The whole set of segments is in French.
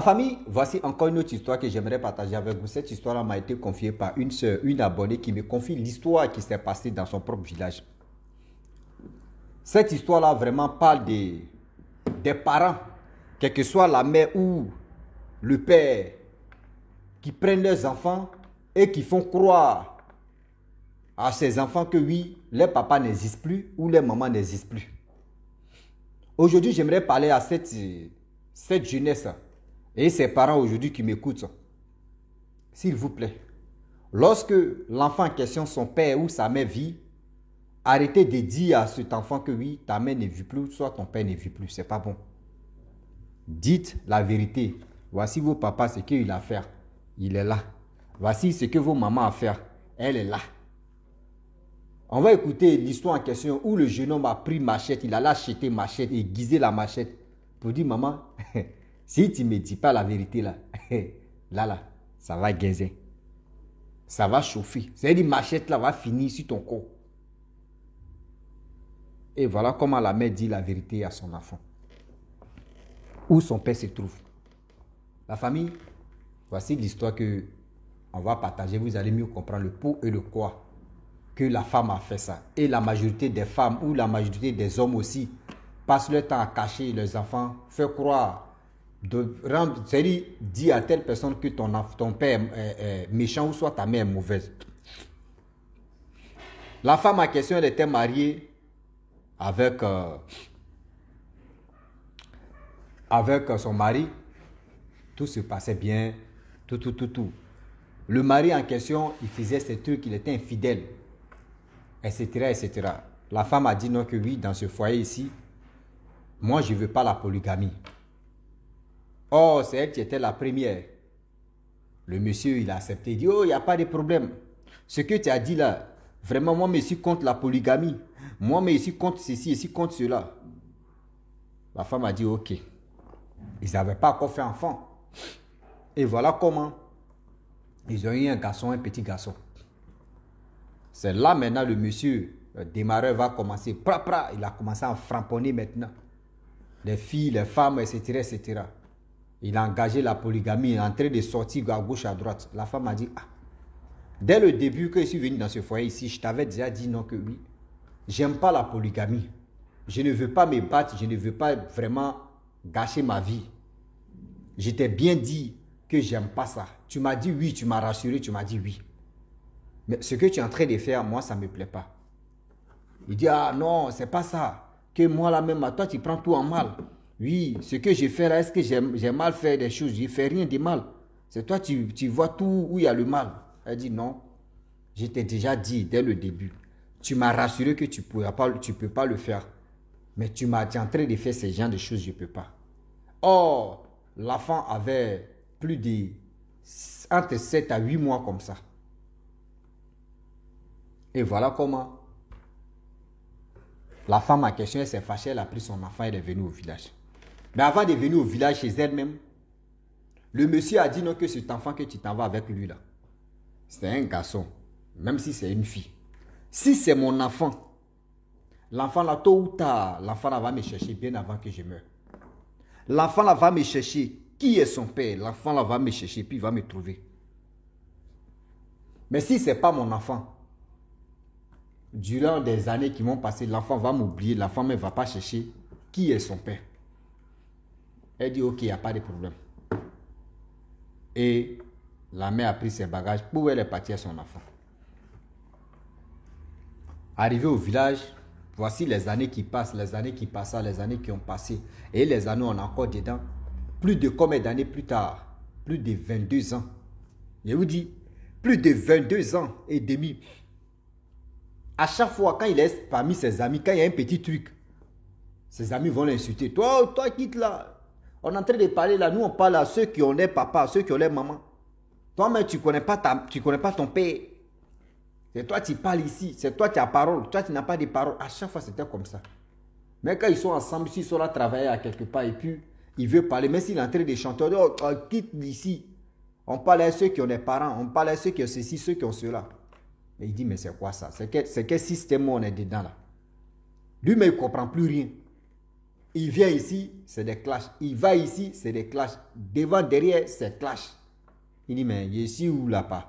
famille, voici encore une autre histoire que j'aimerais partager avec vous. Cette histoire m'a été confiée par une soeur, une abonnée qui me confie l'histoire qui s'est passée dans son propre village. Cette histoire-là vraiment parle des parents, quelle que soit la mère ou le père, qui prennent leurs enfants et qui font croire à ces enfants que oui, les papas n'existent plus ou les mamans n'existent plus. Aujourd'hui, j'aimerais parler à cette jeunesse et ses parents aujourd'hui qui m'écoutent. S'il vous plaît, lorsque l'enfant en question, son père ou sa mère vit, arrêtez de dire à cet enfant que oui, ta mère ne vit plus, soit ton père ne vit plus. C'est pas bon. Dites la vérité. Voici vos papas, ce qu'il a à faire. Il est là. Voici ce que vos mamans ont à faire. Elle est là. On va écouter l'histoire en question où le jeune homme a pris machette, il allait acheter machette et aiguiser la machette pour dire maman, si tu ne me dis pas la vérité là, là, ça va gaiser. Ça va chauffer. C'est-à-dire machette là va finir sur ton corps. Et voilà comment la mère dit la vérité à son enfant. Où son père se trouve. La famille, voici l'histoire que on va partager. Vous allez mieux comprendre le pour et le quoi que la femme a fait ça. Et la majorité des femmes ou la majorité des hommes aussi passent leur temps à cacher leurs enfants, faire croire, c'est-à-dire dire à telle personne que ton père est méchant ou soit ta mère est mauvaise. La femme en question, elle était mariée avec son mari. Tout se passait bien, tout. Le mari en question, il faisait ces trucs, il était infidèle, etc. La femme a dit non que oui, dans ce foyer ici, moi je ne veux pas la polygamie. Oh, c'est elle qui était la première. Le monsieur, il a accepté, il dit, oh, il n'y a pas de problème. Ce que tu as dit là, vraiment, moi, je suis contre la polygamie. Moi, je suis contre ceci, je suis contre cela. La femme a dit, ok. Ils n'avaient pas encore fait enfant. Et voilà comment ils ont eu un garçon, un petit garçon. C'est là maintenant le monsieur, le démarreur va commencer. Il a commencé à framponner maintenant. Les filles, les femmes, etc. Il a engagé la polygamie, il est en train de sortir à gauche, à droite. La femme a dit, ah, dès le début que je suis venu dans ce foyer ici, je t'avais déjà dit non que oui. J'aime pas la polygamie. Je ne veux pas me battre, je ne veux pas vraiment gâcher ma vie. Je t'ai bien dit que j'aime pas ça. Tu m'as dit oui, tu m'as rassuré, tu m'as dit oui. Mais ce que tu es en train de faire, moi, ça ne me plaît pas. Il dit, ah non, c'est pas ça. Que moi là même, toi, tu prends tout en mal. Oui, ce que je fais là, est-ce que j'ai mal fait des choses? Je ne fais rien de mal. C'est toi, tu vois tout où il y a le mal. Elle dit non. Je t'ai déjà dit dès le début. Tu m'as rassuré que tu ne peux pas le faire. Mais tu es en train de faire ce genre de choses, je ne peux pas. Or, l'enfant avait entre 7 à 8 mois comme ça. Et voilà comment la femme en question, elle s'est fâchée, elle a pris son enfant, elle est venue au village. Mais avant de venir au village chez elle-même, le monsieur a dit non que cet enfant que tu t'en vas avec lui là, c'est un garçon, même si c'est une fille. Si c'est mon enfant, l'enfant là, tôt ou tard, l'enfant là va me chercher bien avant que je meure. L'enfant là va me chercher. Qui est son père? L'enfant là va me chercher puis il va me trouver. Mais si ce n'est pas mon enfant, durant des années qui vont passer, l'enfant va m'oublier, l'enfant ne va pas chercher qui est son père. Elle dit ok, il n'y a pas de problème. Et la mère a pris ses bagages pour elle est partie à son enfant. Arrivé au village, voici les années qui passent, les années qui passent, les années qui ont passé. Et les années, on est encore dedans. Plus de combien d'années plus tard? Plus de 22 ans. Je vous dis, plus de 22 ans et demi. À chaque fois, quand il est parmi ses amis, quand il y a un petit truc, ses amis vont l'insulter. Toi, quitte là. On est en train de parler là. Nous, on parle à ceux qui ont les papas, ceux qui ont les mamans. Toi-même, tu ne connais pas ton père. C'est toi qui parles ici. C'est toi qui as parole. Toi, tu n'as pas de parole. À chaque fois, c'était comme ça. Mais quand ils sont ensemble, s'ils sont là travailler à quelque part et puis il veut parler, mais s'il est en train de chanter, on dit, quitte d'ici. On parle à ceux qui ont des parents. On parle à ceux qui ont ceci, ceux qui ont cela. Mais il dit, mais c'est quoi ça? C'est quel système on est dedans là? Lui, mais il ne comprend plus rien. Il vient ici, c'est des clashs. Il va ici, c'est des clashs. Devant, derrière, c'est clash. Il dit, mais je suis où là-bas?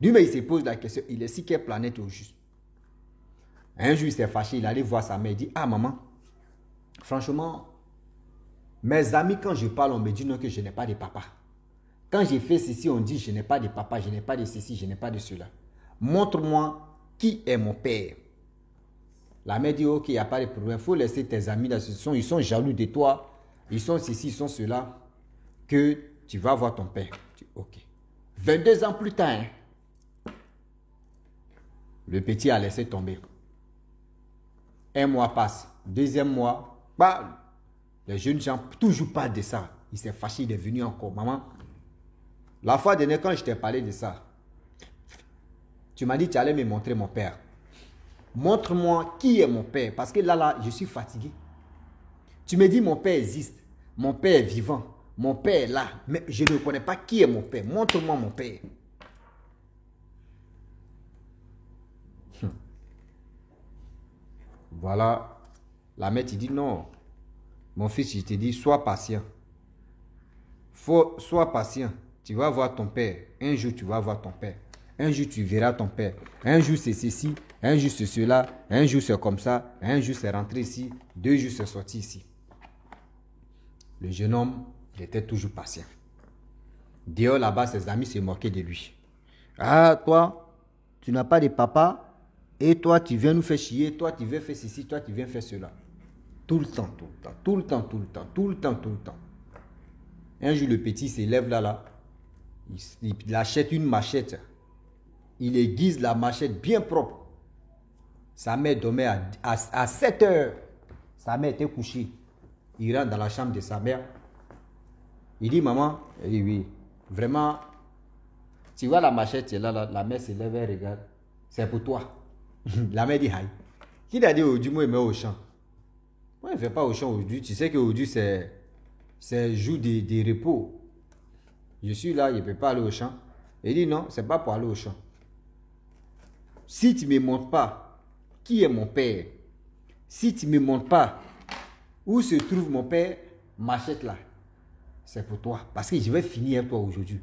Lui, mais il se pose la question, il est si quelle planète au juste? Un jour, il s'est fâché, il allait voir sa mère, il dit, ah maman, franchement, mes amis, quand je parle, on me dit non que je n'ai pas de papa. Quand j'ai fait ceci, on dit je n'ai pas de papa, je n'ai pas de ceci, je n'ai pas de cela. Montre-moi qui est mon père. La mère dit, ok, il n'y a pas de problème, il faut laisser tes amis là, ils sont jaloux de toi, ils sont ceci, ils sont cela, que tu vas voir ton père. Dis, ok. 22 ans plus tard, hein, le petit a laissé tomber. Un mois passe, deuxième mois, bah, les jeunes gens toujours parlent de ça. Il s'est fâché, il est venu encore. Maman, la fois dernière, quand je t'ai parlé de ça, tu m'as dit que tu allais me montrer mon père. Montre-moi qui est mon père. Parce que là, je suis fatigué. Tu me dis mon père existe. Mon père est vivant. Mon père est là. Mais je ne connais pas qui est mon père. Montre-moi mon père. Voilà. La mère te dit non. Mon fils, je te dis, sois patient. Sois patient. Tu vas voir ton père. Un jour, tu vas voir ton père. Un jour, tu verras ton père. Un jour, c'est ceci. Un jour, c'est cela. Un jour, c'est comme ça. Un jour, c'est rentré ici. 2 jours, c'est sorti ici. Le jeune homme, il était toujours patient. Dehors, là-bas, ses amis se moquaient de lui. Ah, toi, tu n'as pas de papa. Et toi, tu viens nous faire chier. Toi, tu viens faire ceci. Toi, tu viens faire cela. Tout le temps, tout le temps, tout le temps, tout le temps, tout le temps, tout le temps. Un jour, le petit s'élève là. Il achète une machette. Il aiguise la machette bien propre. Sa mère dormait à 7 heures. Sa mère était couchée. Il rentre dans la chambre de sa mère. Il dit, maman, elle dit, oui, vraiment, tu vois la machette, c'est là, la mère se lève et regarde. C'est pour toi. La mère dit, aïe. Qui t'a dit aujourd'hui, moi, il met au champ? Moi, il ne fait pas au champ aujourd'hui. Tu sais qu'aujourd'hui, c'est jour de repos. Je suis là, il ne peut pas aller au champ. Il dit, non, ce n'est pas pour aller au champ. Si tu ne me montres pas qui est mon père, si tu ne me montres pas où se trouve mon père, machette là, c'est pour toi. Parce que je vais finir toi aujourd'hui.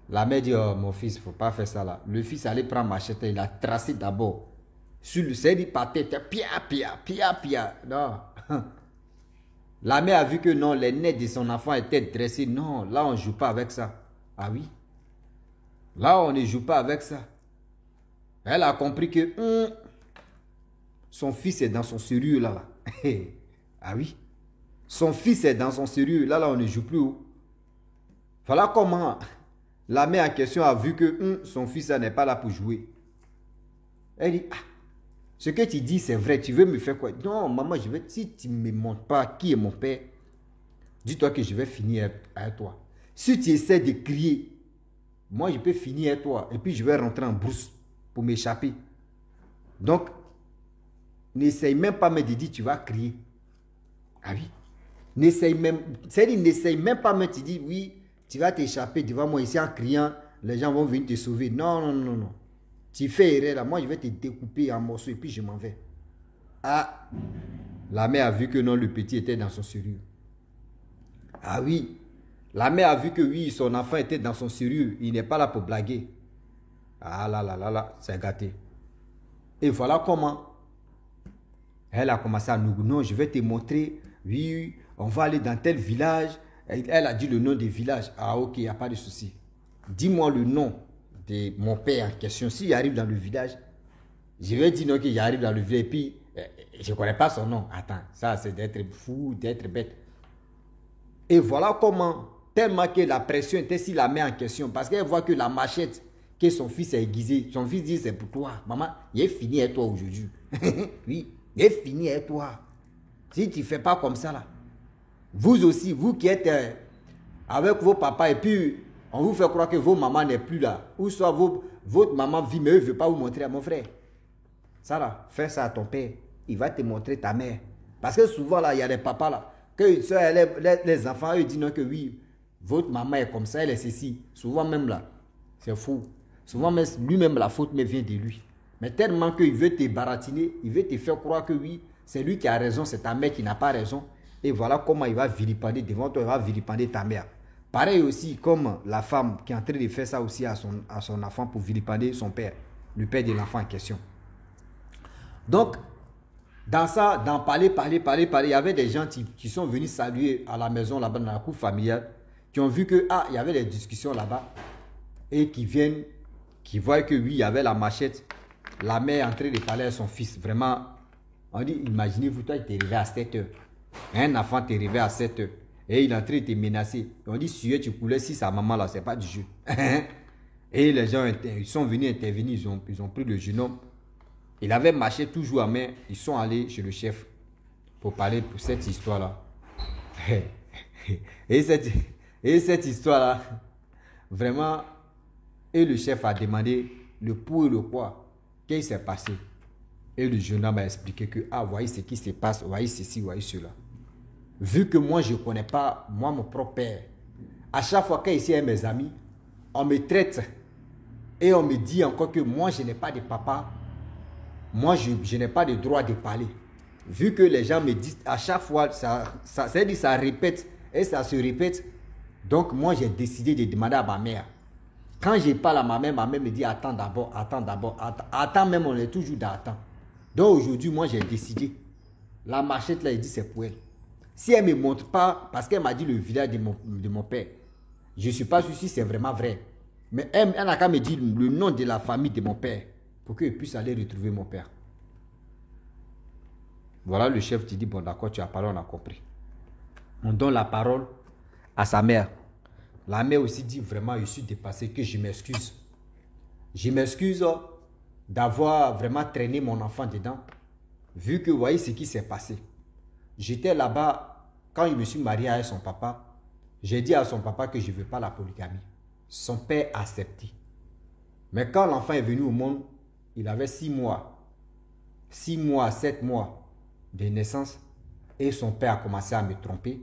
La mère dit, oh, mon fils, il ne faut pas faire ça là. Le fils allait prendre machette, il a tracé d'abord. Sur le série par tête, pia, pia, pia, pia. Non. La mère a vu que non, les nez de son enfant étaient dressés. Non, là, on ne joue pas avec ça. Ah oui. Là, on ne joue pas avec ça. Elle a compris que son fils est dans son sérieux là. Ah oui. Son fils est dans son sérieux. Là, on ne joue plus. Voilà comment la mère en question a vu que son fils n'est pas là pour jouer. Elle dit, ah, ce que tu dis, c'est vrai. Tu veux me faire quoi? Non, maman, si tu ne me montres pas qui est mon père, dis-toi que je vais finir avec toi. Si tu essaies de crier, moi, je peux finir avec toi. Et puis, je vais rentrer en brousse pour m'échapper. Donc, n'essaye même pas me dire, tu vas crier. Ah oui. N'essaye même, c'est-à-dire, n'essaye même pas me dire, oui, tu vas t'échapper devant moi ici en criant, les gens vont venir te sauver. Non, non, non, non. Tu fais erreur là, moi je vais te découper en morceaux et puis je m'en vais. Ah, la mère a vu que non, le petit était dans son sérieux. Ah oui, la mère a vu que oui, son enfant était dans son sérieux. Il n'est pas là pour blaguer. Ah là là là là, c'est gâté. Et voilà comment elle a commencé à nous, non, je vais te montrer, oui, on va aller dans tel village. Elle a dit le nom du village. Ah ok, il n'y a pas de souci. Dis-moi le nom de mon père en question. S'il arrive dans le village, je vais dire non qu'il arrive dans le village et puis je ne connais pas son nom. Attends, ça c'est d'être fou, d'être bête. Et voilà comment, tellement que la pression était sur la mère en question, parce qu'elle voit que la machette que son fils a aiguisée, son fils dit c'est pour toi. Maman, il est fini avec toi aujourd'hui. Oui, il est fini avec toi. Si tu ne fais pas comme ça là, vous aussi, vous qui êtes avec vos papas et puis on vous fait croire que vos mamans n'est plus là. Ou soit votre maman vit, mais elle ne veut pas vous montrer à mon frère. Ça là, fais ça à ton père. Il va te montrer ta mère. Parce que souvent là, il y a des papas là. Que les enfants, eux disent non que oui, votre maman est comme ça, elle est ceci. Souvent même là, c'est fou. Souvent même, lui-même, la faute me vient de lui. Mais tellement qu'il veut te baratiner, il veut te faire croire que oui, C'est lui qui a raison, c'est ta mère qui n'a pas raison. Et voilà comment il va vilipender devant toi, il va vilipender ta mère. Pareil aussi comme la femme qui est en train de faire ça aussi à son enfant pour vilipender son père, le père de l'enfant en question. Donc, dans ça, dans parler, il y avait des gens qui sont venus saluer à la maison là-bas dans la cour familiale, qui ont vu que, il y avait des discussions là-bas, et qui viennent, qui voient que oui, il y avait la machette, la mère en train de parler à son fils. Vraiment, on dit, imaginez-vous, toi, tu es arrivé à 7 heures. Un enfant t'est arrivé à 7 heures. Et il est en train de te menacer. On dit, si tu coulais, si sa maman là, c'est pas du jeu. Et les gens, ils sont venus intervenir, ils ont pris le jeune homme. Il avait marché toujours à main. Ils sont allés chez le chef pour parler pour cette histoire-là. Et cette histoire-là, vraiment, et le chef a demandé le pour et le quoi. Qu'est-ce qui s'est passé? Et le jeune homme a expliqué que, voyez ce qui se passe, voyez ceci, voyez cela. Vu que moi, je ne connais pas, moi, mon propre père, à chaque fois qu'il est avec mes amis, on me traite et on me dit encore que moi, je n'ai pas de papa. Moi, je n'ai pas de droit de parler. Vu que les gens me disent à chaque fois, ça répète et ça se répète. Donc, moi, j'ai décidé de demander à ma mère. Quand je parle à ma mère me dit attends d'abord. Attends même, on est toujours d'attendre. Donc, aujourd'hui, moi, j'ai décidé. La machette là, il dit c'est pour elle. Si elle ne me montre pas, parce qu'elle m'a dit le village de mon père, je ne suis pas sûr si c'est vraiment vrai. Mais elle n'a qu'à me dire le nom de la famille de mon père pour qu'elle puisse aller retrouver mon père. Voilà, le chef te dit, bon d'accord, tu as parlé, on a compris. On donne la parole à sa mère. La mère aussi dit, vraiment, je suis dépassé, que je m'excuse. Je m'excuse d'avoir vraiment traîné mon enfant dedans, vu que vous voyez ce qui s'est passé. J'étais là-bas, quand je me suis marié avec son papa, j'ai dit à son papa que je ne veux pas la polygamie. Son père a accepté. Mais quand l'enfant est venu au monde, il avait 6 mois. 6 mois, 7 mois de naissance. Et son père a commencé à me tromper.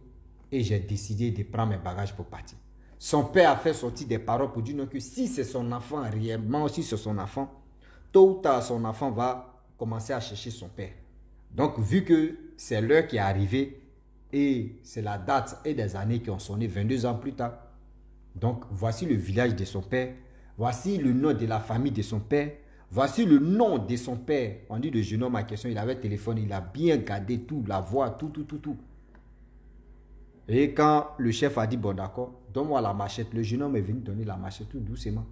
Et j'ai décidé de prendre mes bagages pour partir. Son père a fait sortir des paroles pour dire non, que si c'est son enfant, réellement aussi c'est son enfant, tôt ou tard son enfant va commencer à chercher son père. Donc vu que c'est l'heure qui est arrivée, et c'est la date et des années qui ont sonné 22 ans plus tard. Donc, voici le village de son père. Voici le nom de la famille de son père. Voici le nom de son père. On dit le jeune homme en question, il avait téléphone, il a bien gardé tout, la voix, tout. Et quand le chef a dit, bon d'accord, donne-moi la machette. Le jeune homme est venu donner la machette tout doucement.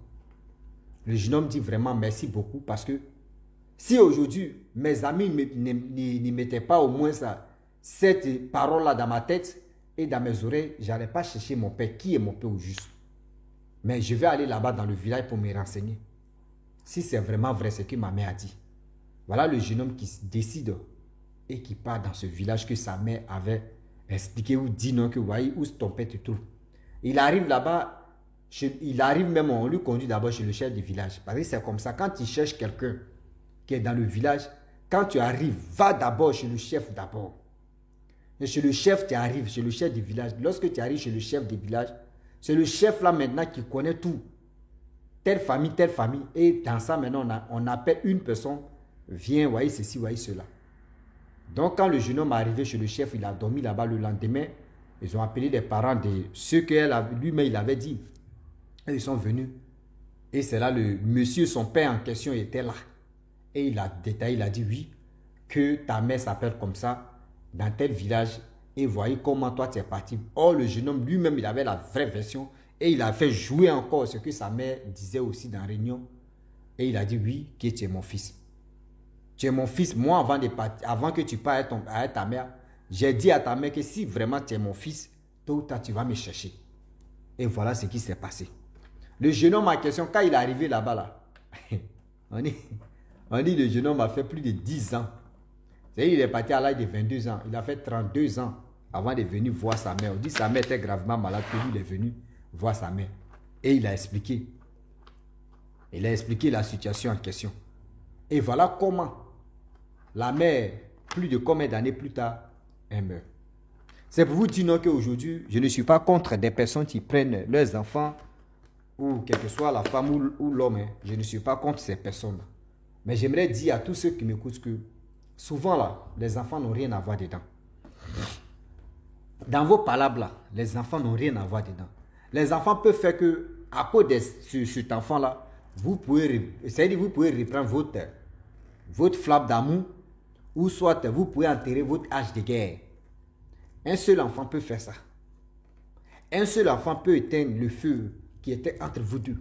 Le jeune homme dit vraiment merci beaucoup parce que si aujourd'hui, mes amis n'y mettaient pas au moins ça, cette parole-là dans ma tête et dans mes oreilles, je n'allais pas chercher mon père. Qui est mon père au juste? Mais je vais aller là-bas dans le village pour me renseigner. Si c'est vraiment vrai ce que ma mère a dit. Voilà le jeune homme qui décide et qui part dans ce village que sa mère avait expliqué ou dit non, que vous voyez où ton père te trouve. Il arrive là-bas, même, on lui conduit d'abord chez le chef du village. Parce que c'est comme ça, quand il cherche quelqu'un qui est dans le village, quand tu arrives, va d'abord chez le chef d'abord. Et chez le chef, tu arrives, chez le chef du village. Lorsque tu arrives chez le chef du village, c'est le chef là maintenant qui connaît tout. Telle famille. Et dans ça maintenant, on appelle une personne, viens, voyez ceci, voyez cela. Donc quand le jeune homme est arrivé chez le chef, il a dormi là-bas le lendemain. Ils ont appelé des parents de ceux que lui-même il avait dit. Et ils sont venus. Et c'est là le monsieur, son père en question, était là. Et il a détaillé, il a dit oui, que ta mère s'appelle comme ça, dans tel village, et voyez comment toi tu es parti. Or, le jeune homme lui-même, il avait la vraie version, et il a fait jouer encore ce que sa mère disait aussi dans la réunion. Et il a dit oui, que tu es mon fils. Tu es mon fils. Moi, avant que tu partes avec ta mère, j'ai dit à ta mère que si vraiment tu es mon fils, tôt ou tard tu vas me chercher. Et voilà ce qui s'est passé. Le jeune homme en question, quand il est arrivé là-bas, on dit le jeune homme a fait plus de 10 ans. Il est parti à l'âge de 22 ans. Il a fait 32 ans avant de venir voir sa mère. On dit que sa mère était gravement malade, que lui, il est venu voir sa mère. Et il a expliqué. Il a expliqué la situation en question. Et voilà comment la mère, plus de combien d'années plus tard, elle meurt. C'est pour vous dire non qu'aujourd'hui, je ne suis pas contre des personnes qui prennent leurs enfants, ou quelle que soit la femme ou l'homme. Je ne suis pas contre ces personnes. Mais j'aimerais dire à tous ceux qui m'écoutent que souvent là, les enfants n'ont rien à voir dedans. Dans vos palabres là, les enfants n'ont rien à voir dedans. Les enfants peuvent faire que, à cause de cet enfant-là, vous pouvez reprendre votre flamme d'amour, ou soit vous pouvez enterrer votre hache de guerre. Un seul enfant peut faire ça. Un seul enfant peut éteindre le feu qui était entre vous deux.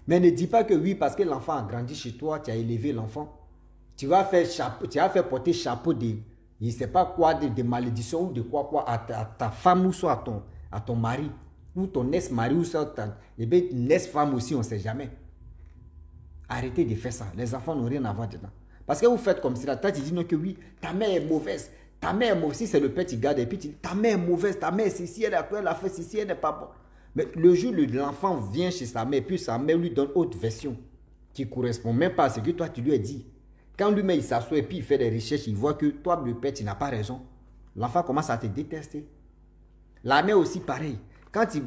Mais ne dis pas que oui, parce que l'enfant a grandi chez toi, tu as élevé l'enfant. Tu vas faire porter chapeau de, je ne sais pas quoi, de malédiction ou de quoi à ta femme ou soit à ton mari, ou ton ex-mari ou soit une ex-femme aussi, on ne sait jamais. Arrêtez de faire ça. Les enfants n'ont rien à voir dedans. Parce que vous faites comme si là, toi tu dis non que oui, ta mère est mauvaise. Ta mère est mauvaise. Si c'est le père, tu gardes et puis tu dis ta mère est mauvaise, ta mère c'est si elle a fait ceci, elle n'est pas bon. Mais le jour où l'enfant vient chez sa mère, puis sa mère lui donne autre version qui ne correspond même pas à ce que toi tu lui as dit. Quand lui-même il s'assoit et puis il fait des recherches, il voit que toi, le père, tu n'as pas raison. L'enfant commence à te détester. La mère aussi pareil. Quand tu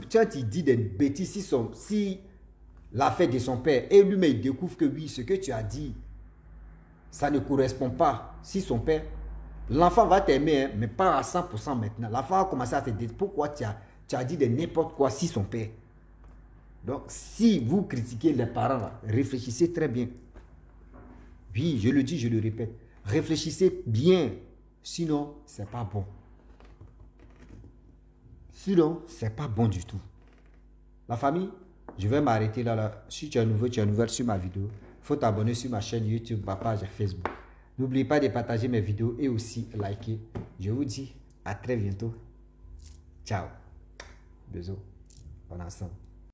dis des bêtises, si l'affaire de son père, et lui-même il découvre que oui, ce que tu as dit, ça ne correspond pas. Si son père, l'enfant va t'aimer, hein, mais pas à 100% maintenant. L'enfant va commencer à te dire pourquoi tu as dit de n'importe quoi si son père. Donc, si vous critiquez les parents, là, réfléchissez très bien. Oui, je le dis, je le répète. Réfléchissez bien. Sinon, ce n'est pas bon. Sinon, ce n'est pas bon du tout. La famille, je vais m'arrêter là. Si tu es nouveau, tu es nouvelle sur ma vidéo, il faut t'abonner sur ma chaîne YouTube, ma page Facebook. N'oubliez pas de partager mes vidéos et aussi liker. Je vous dis à très bientôt. Ciao. Bisous. On est ensemble.